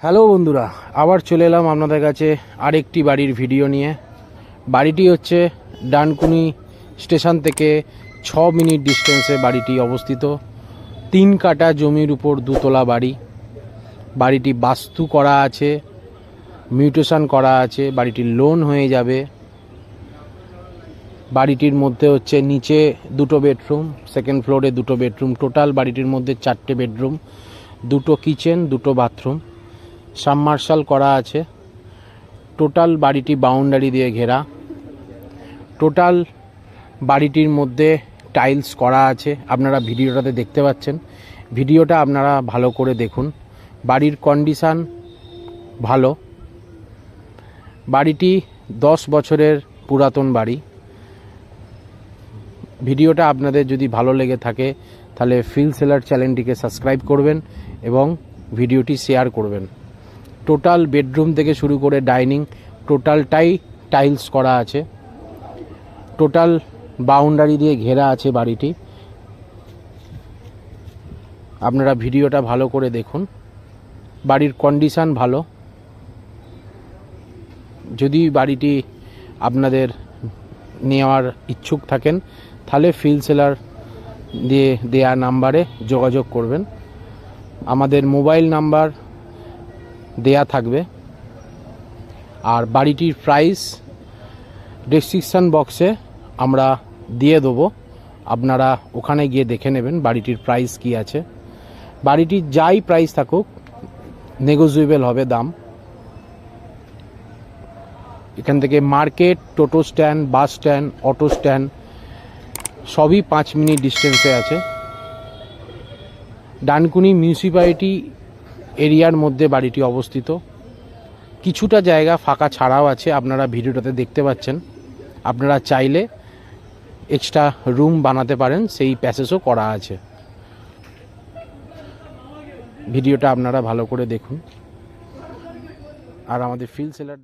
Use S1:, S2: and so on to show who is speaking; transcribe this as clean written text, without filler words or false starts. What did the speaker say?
S1: Hello বন্ধুরা, আবার চলে এলাম আপনাদের কাছে আরেকটি বাড়ির ভিডিও নিয়ে। বাড়িটি হচ্ছে ডানকুনি স্টেশন থেকে 6 মিনিট ডিস্টেন্সে বাড়িটি অবস্থিত। 3 কাঠা জমির উপর দুতলা বাড়ি। বাড়িটি বাস্তু করা আছে, মিউটেশন করা আছে, বাড়িটির লোন হয়ে যাবে। বাড়িটির মধ্যে হচ্ছে নিচে 2টো বেডরুম, সেকেন্ড ফ্লোরে 2টো বেডরুম, টোটাল বাড়িটির মধ্যে 4টে বেডরুম, 2টো কিচেন, 2টো বাথরুম, সাবমার্শাল করা আছে। টোটাল বাড়িটি বাউন্ডারি দিয়ে ঘেরা। টোটাল বাড়িটির মধ্যে টাইলস করা আছে, আপনারা ভিডিওটাতে দেখতে পাচ্ছেন। ভিডিওটা আপনারা ভালো করে দেখুন। বাড়ির কন্ডিশান ভালো। বাড়িটি 10 বছরের পুরাতন বাড়ি। ভিডিওটা আপনাদের যদি ভালো লেগে থাকে তাহলে ফিল সেলার চ্যানেলটিকে সাবস্ক্রাইব করবেন এবং ভিডিওটি শেয়ার করবেন। টোটাল বেডরুম থেকে শুরু করে ডাইনিং টোটালটাই টাইলস করা আছে। টোটাল বাউন্ডারি দিয়ে ঘেরা আছে বাড়িটি। আপনারা ভিডিওটা ভালো করে দেখুন। বাড়ির কন্ডিশান ভালো। যদি বাড়িটি আপনাদের নেওয়ার ইচ্ছুক থাকেন তাহলে ফিল সেলার দিয়ে দেয়া নাম্বারে যোগাযোগ করবেন। আমাদের মোবাইল নাম্বার দেয়া থাকবে। আর বাড়িটির প্রাইস ডেসক্রিপশন বক্সে আমরা দিয়ে দেবো, আপনারা ওখানে গিয়ে দেখে নেবেন বাড়িটির প্রাইস কি আছে। বাড়িটির যাই প্রাইস থাকুক নেগোজিয়েবল হবে দাম। এখান থেকে মার্কেট, টোটো stand, bus stand, auto stand সবই 5 মিনিট ডিস্টেন্সে আছে। ডানকুনি মিউনিসিপ্যালিটি এরিয়ার মধ্যে বাড়িটি অবস্থিত। কিছুটা জায়গা ফাঁকা ছাড়াও আছে, আপনারা ভিডিওটাতে দেখতে পাচ্ছেন। আপনারা চাইলে এক্সট্রা রুম বানাতে পারেন, সেই প্যাসেজও করা আছে। ভিডিওটা আপনারা ভালো করে দেখুন। আর আমাদের ফিল সেলার